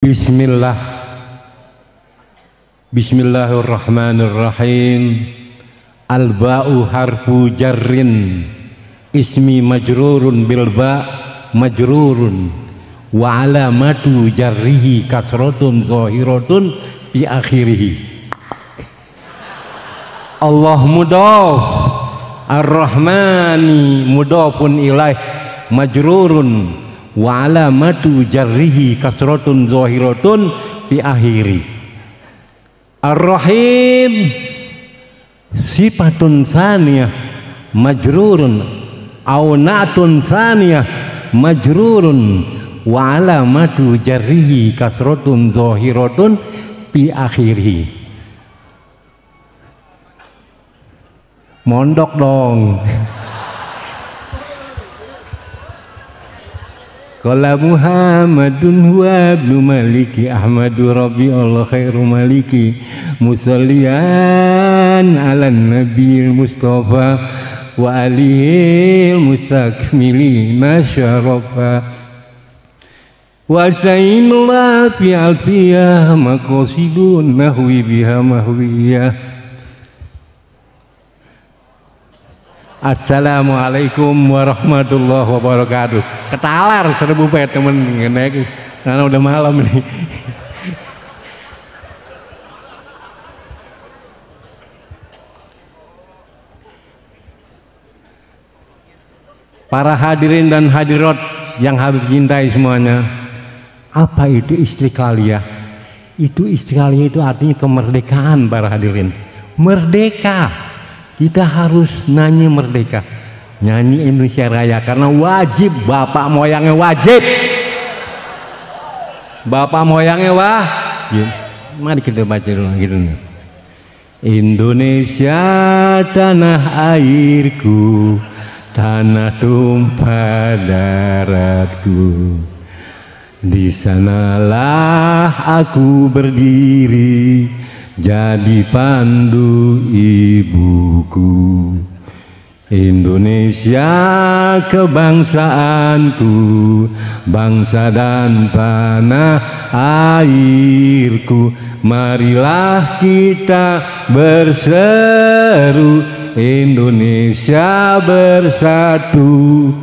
Bismillah. Bismillahirrahmanirrahim. Al-ba'u harfu jarrin, ismi majrurun bil ba' majrurun wa alamatu jarrihi kasratun zahiratun fi akhirih. Allah mudhaf, ar-rahmani mudhafun ilaih, majrurun wa alamatu jarrihi kasratun zahiratun fi akhiri. Ar-rahim sifatun saniyah majrurun aw na'tun saniyah majrurun wa alamatu jarrihi kasratun zahiratun fi akhiri. Mondok dong. Qala Muhammadun huwa ibnu Maliki Ahmadu Rabbi Allah khairu maliki musallian ala nabiyil mustafa wa alihil mustakmilina syarafa wa astainullah fi alfiyah maqasidun nahwi biha mahwiyah. Assalamualaikum warahmatullahi wabarakatuh. Ketalar 1000 pet temen ngene karena udah malam nih. Para hadirin dan hadirat yang habib cintai semuanya, apa itu istiqlaliyah? Itu istiqlaliyah itu artinya kemerdekaan para hadirin. Merdeka. Kita harus nyanyi merdeka, nyanyi Indonesia Raya karena wajib, bapak moyangnya wajib, bapak moyangnya wajib. Mari kita baca dulu gitu. Indonesia tanah airku, tanah tumpah daratku, di sanalah aku berdiri jadi pandu ibuku. Indonesia kebangsaanku, bangsa dan tanah airku. Marilah kita berseru, Indonesia bersatu.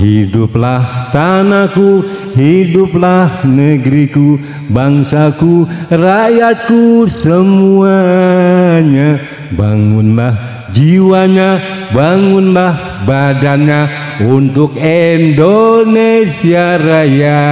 Hiduplah tanahku, hiduplah negeriku, bangsaku, rakyatku semuanya. Bangunlah jiwanya, bangunlah badannya untuk Indonesia Raya.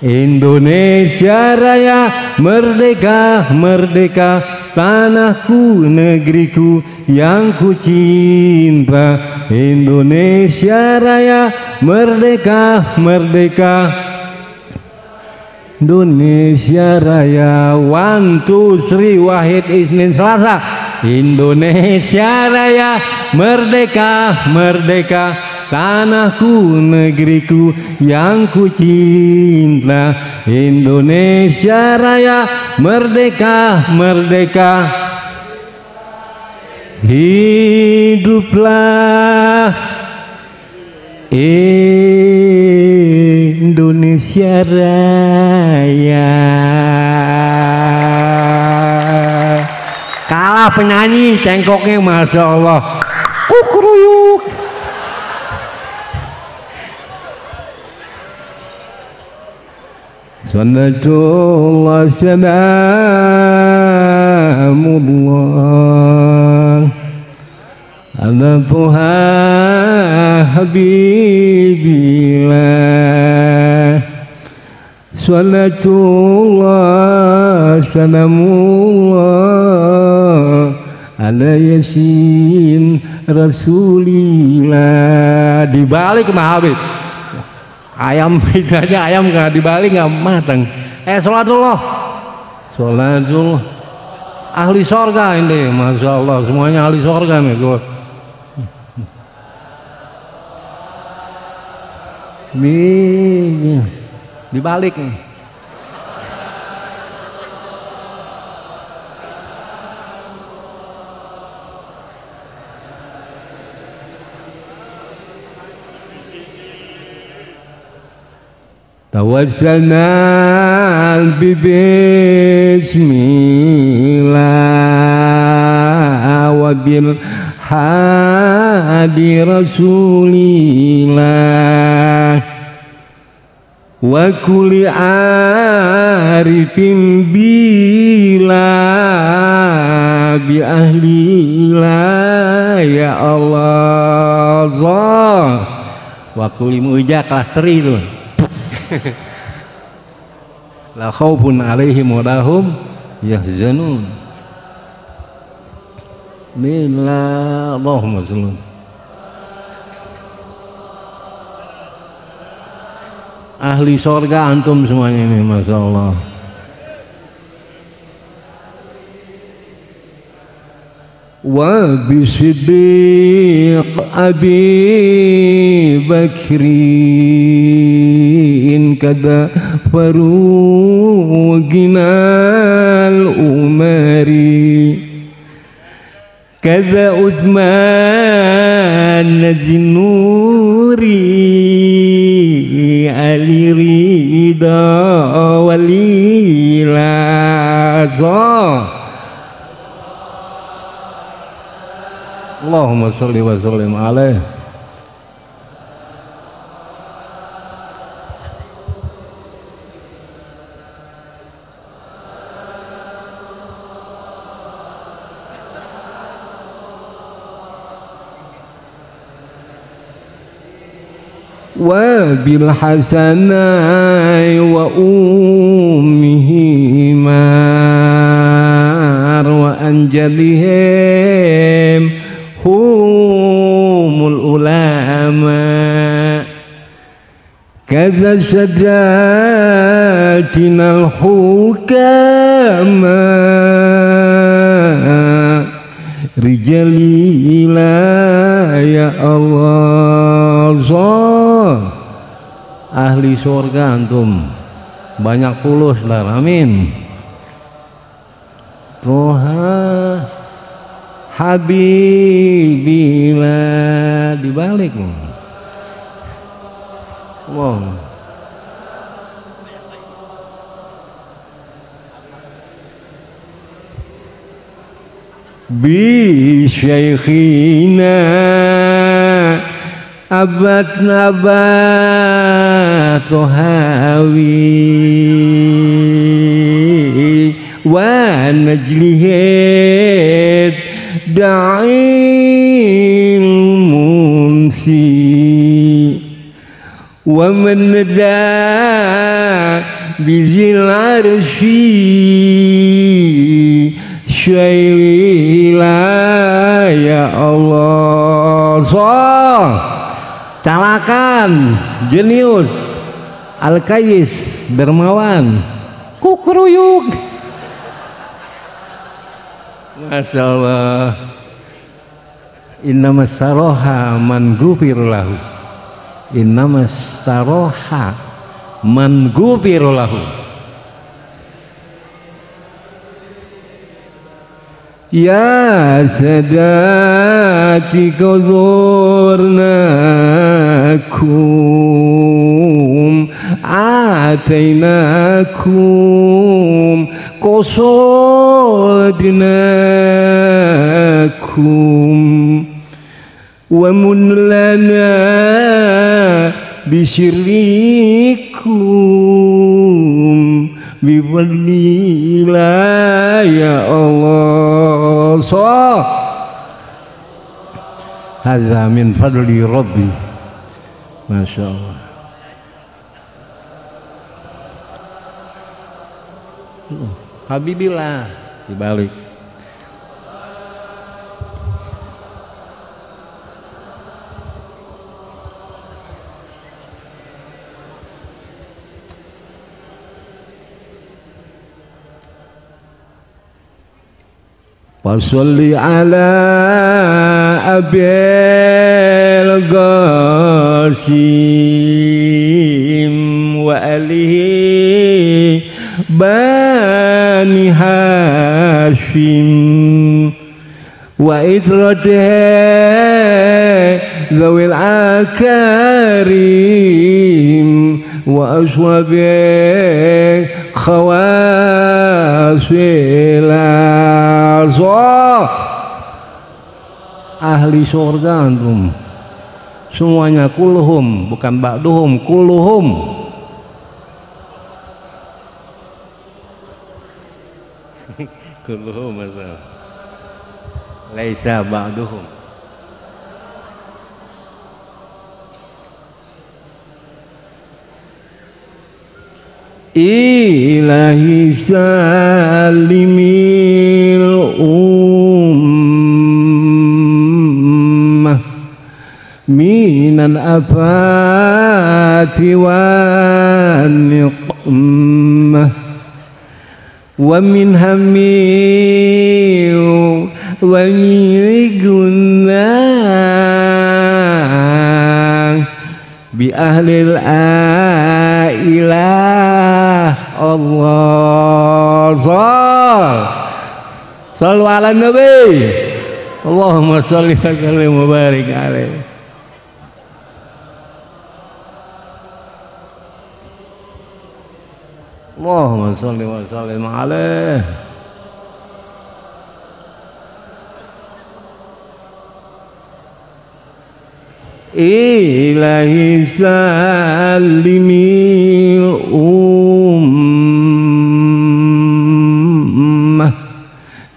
Indonesia Raya, merdeka, merdeka, tanahku, negeriku yang ku cinta. Indonesia Raya, merdeka, merdeka. Indonesia Raya, 1, 2, 3, Wahid Isnin Selasa. Indonesia Raya, merdeka, merdeka, tanahku, negeriku yang ku cinta. Indonesia Raya, merdeka, merdeka. Hiduplah Indonesia Raya. Kalah penyanyi, cengkoknya Masya Allah. Kukuruyuk. Sallallahu salamullah ala Tuha habibillah. Salatullah salamullah ala yasin rasulillah. Dibalik mah Habib. Ayam bedanya ayam nggak dibalik nggak matang. Sholatullah, sholatullah. Ahli sorga ini, Masya Allah, semuanya ahli sorga nih. Dibalik nih. tawassalna bismillah wa bil hadi rasulillah wa kulli arifin bila bi ahlillah ya Allah wa kulli muja kelas 3 itu la khaufun alaihim wa lahum yahzanun. Bismillah, Allahumma sholli. Ahli sorga antum semuanya ini, masya Allah. Wa bisiddiq Abi Bakrin kada faruginal umari kada Utsman Najnuri Ali Ridha Walilaza. Allahumma sholli wa sallim alaihi. Wa bil hasanai wa ummihima wa anjalihim humul ulama kadza sadatinal hukama rijalila ya Allah. Ahli surga antum banyak tulus lah, amin. Toha Habibillah dibalik. Wow. Bi syaikhina abad nabat tohawi wa najlihid da'il munsi wa man da bizil arshi syaila ya Allah. Calakan jenius Al-Kayis dermawan kukruyuk. Masya Allah. Innamas saroha man gufir lahu. Innamas saroha man gufir lahu. Ya sadati kuzurnakum atainakum qasadnakum wa munlana bisyirikum bifadlillah ya Allah. Hadza min fadli Rabbi. Masya Allah. Habibillah dibalik. Wasalli ala abil qasim wa alihi bani hashim wa itratihi zawil akarim وأصحاب خواص الأرزاق. Ahli surga antum semuanya, kulhum, bukan ba'duhum, kulhum. Kulhum masalah laisa ba'duhum. Ilahi salimil ummah minal afati wan niqmah wa min hammi wa min gunnah bi ahlil ailah Allah. Sallu ala nabi. Allahumma sholli wa sallim wa barik alaihi. Allahumma sholli wa sallim alaihi. Ilahi salimil ummah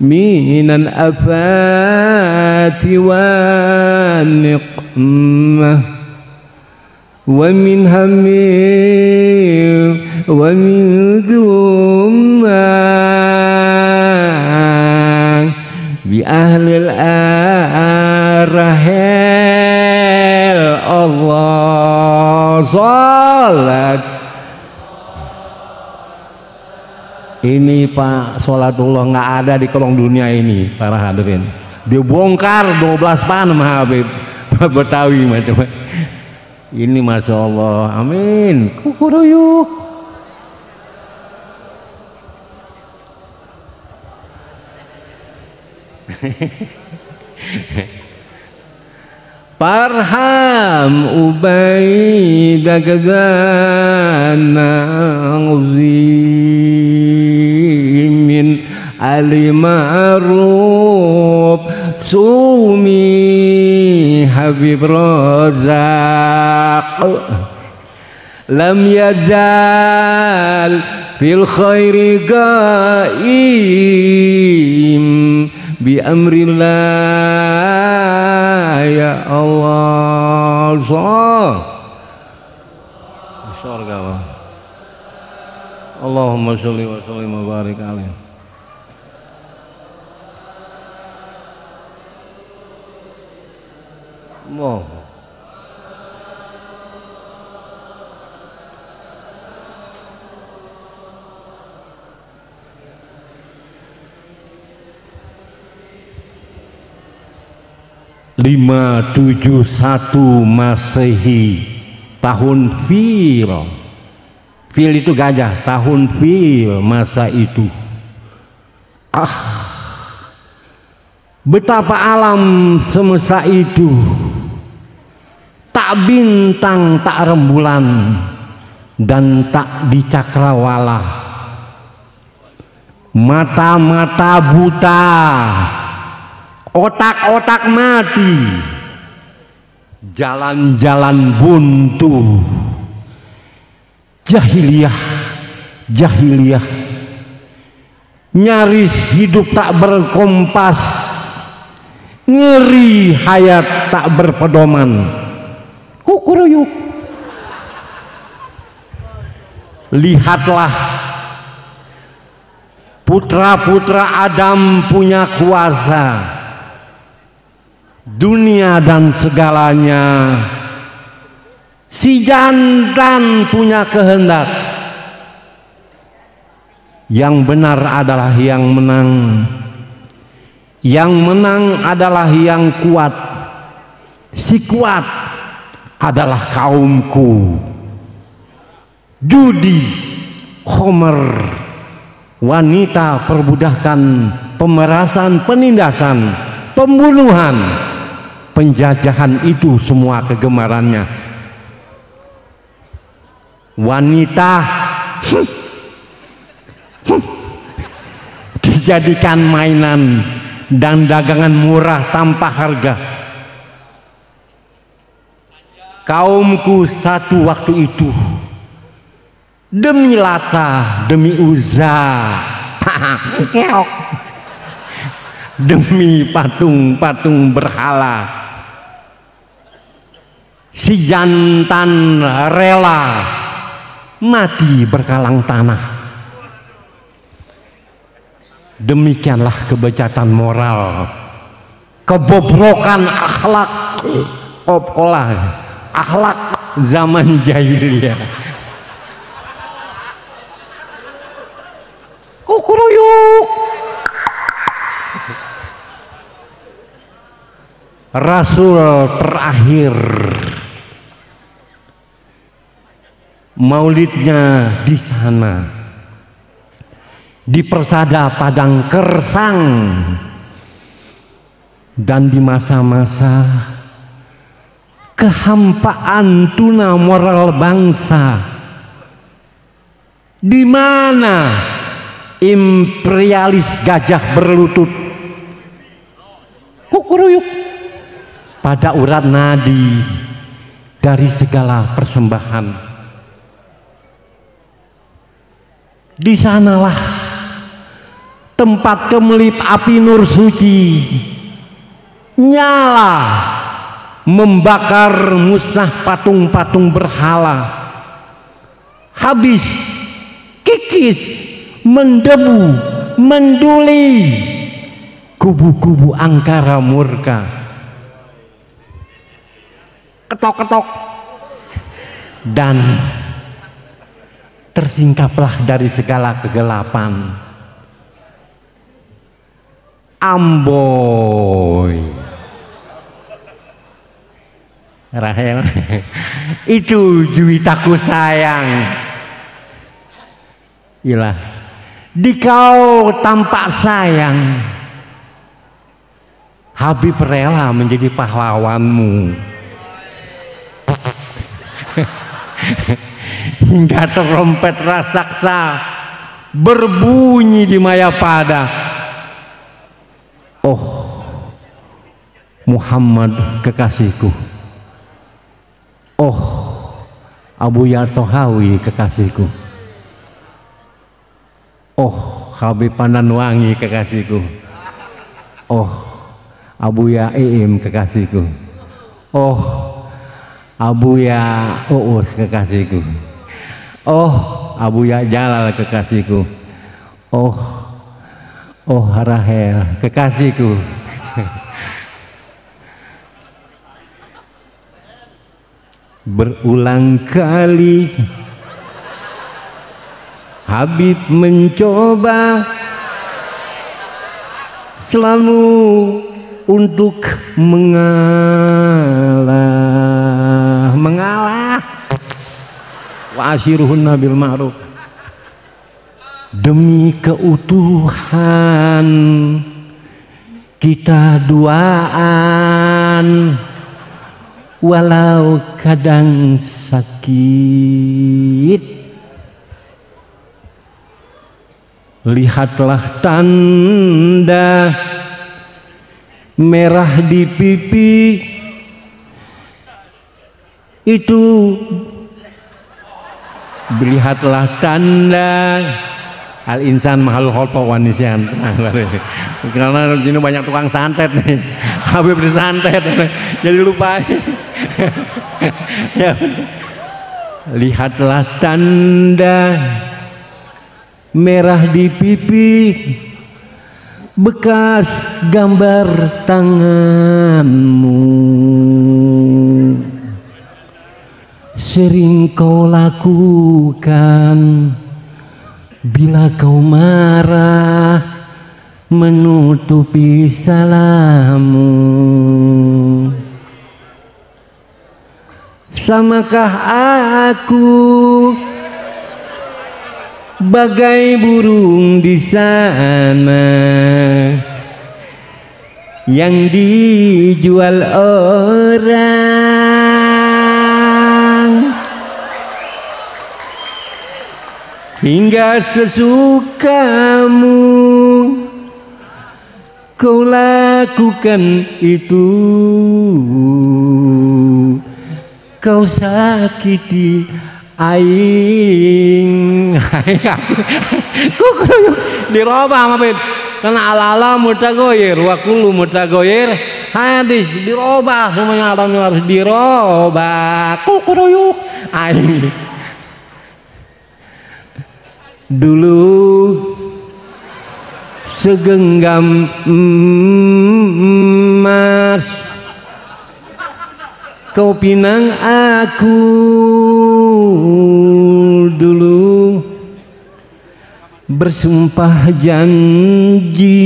minal afati wan niqmah wa min hammi wa min gunnah bi ahlil arahil Allah. Salat ini Pak, sholatullah nggak ada di kolong dunia ini para hadirin. Dia bongkar 12 pan sama Habib Betawi macam ini, masya Allah. Amin. Kukuruyuk. Parham Ubaidah kagana uzimin ali ma'ruf sumi Habib Razak lam yazal fil khairi qaim bi amrillah ya Allah. Surga. Allahumma sholli wa sallim wa barik alaihi. Allah. Lima 71 Masehi, tahun fil. Fil itu gajah, tahun fil masa itu. Betapa alam semesta itu, tak bintang, tak rembulan, dan tak di cakrawala. Mata-mata buta, otak-otak mati, jalan-jalan buntu, jahiliyah, nyaris hidup tak berkompas, ngeri hayat tak berpedoman. Kukuruyuk. Lihatlah, putra-putra Adam punya kuasa dunia dan segalanya, si jantan punya kehendak. Yang benar adalah yang menang, yang menang adalah yang kuat, si kuat adalah kaumku. Judi, khomer, wanita, perbudakan, pemerasan, penindasan, pembunuhan, penjajahan, itu semua kegemarannya. wanita dijadikan mainan dan dagangan murah tanpa harga. Kaumku satu waktu itu demi Lata, demi Uzza, demi patung-patung berhala, si jantan rela mati berkalang tanah. Demikianlah kebejatan moral, kebobrokan akhlak, akhlak zaman jahiliyah. Kukuruyuk. Rasul terakhir maulidnya di sana, di persada Padang Kersang, dan di masa-masa kehampaan tuna moral bangsa, di mana imperialis gajah berlutut kukuruyuk pada urat nadi dari segala persembahan. Di sanalah tempat kemelip api nur suci nyala membakar musnah patung-patung berhala, habis kikis mendebu menduli kubu-kubu angkara murka. Ketok-ketok dan tersingkaplah dari segala kegelapan. Amboy Rahel, itu juwitaku sayang. Ilah, di kau tampak sayang, Habib rela menjadi pahlawanmu. Hingga trompet raksasa berbunyi di Mayapada. Oh Muhammad kekasihku, oh Abuya Tohawi kekasihku, oh Habib Pandanwangi kekasihku, oh Abuya Iim kekasihku, oh Abuya Uus kekasihku, oh Abuya Jalal kekasihku, oh Rahel kekasihku. Berulang kali Habib mencoba selalu untuk mengalah wa asyiruhunna bil ma'ruf demi keutuhan kita duaan walau kadang sakit. Lihatlah tanda merah di pipi itu, lihatlah tanda al insan mahal khoto wanisian. Karena di sini banyak tukang santet nih, Habib disantet jadi lupa. Ya. Lihatlah tanda merah di pipi, bekas gambar tanganmu, sering kau lakukan bila kau marah, menutupi salahmu. Samakah aku bagai burung di sana yang dijual orang? hingga sesukamu kau lakukan itu. Kau sakiti aing kuku dirobah mapit karena ala-ala mutagoyir wa kullu mutagoyir hadis dirobah, semuanya alamnya harus dirobah. Kukuruyuk aing dulu segenggam emas kau pinang aku dulu, bersumpah janji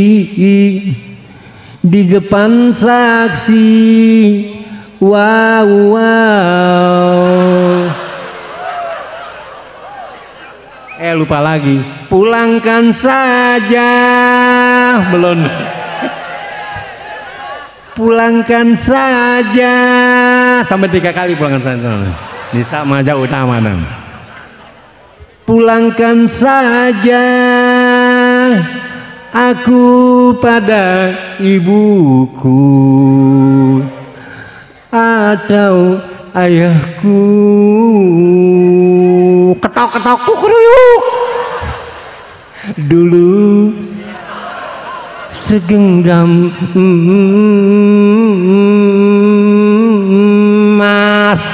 di depan saksi. Wow, wow. Lupa lagi, pulangkan saja belum. Pulangkan saja sampai 3 kali, pulangkan saja. Nisa Maja Utama. Pulangkan saja aku pada ibuku atau ayahku. Ketok-ketok kukuruyuk dulu segenggam emas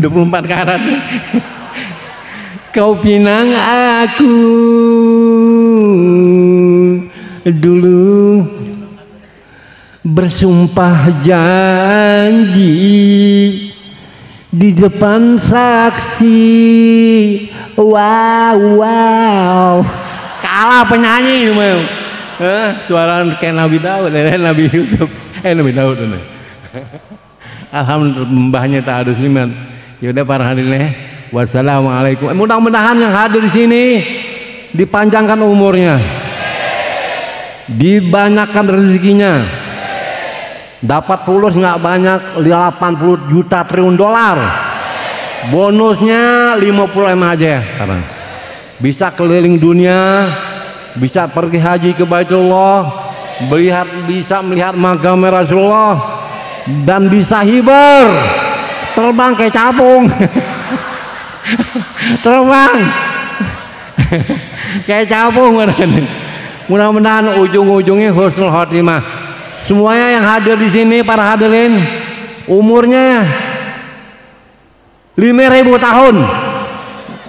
24 karat kau pinang aku dulu, bersumpah janji di depan saksi. Wow, wow. Kalah penyanyi memang. Suara kayak Nabi Daud, Nabi Yusuf, Nabi Daud. Alhamdulillah mbahnya tak ada sliman. Ya udah para hadirin, wassalamualaikum. Mudah-mudahan yang hadir di sini dipanjangkan umurnya, dibanyakkan rezekinya, dapat fulus nggak banyak 80 juta triliun dolar, bonusnya 50 M aja sekarang. Bisa keliling dunia, bisa pergi haji ke Baitullah, bisa melihat makam Rasulullah, dan bisa hiber terbang kayak capung. Terbang kayak capung. Mudah-mudahan ujung-ujungnya husnul khotimah. Semuanya yang hadir di sini, para hadirin, umurnya 5.000 tahun,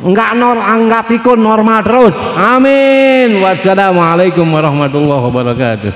enggak pikun, normal terus. Amin. Wassalamualaikum warahmatullahi wabarakatuh.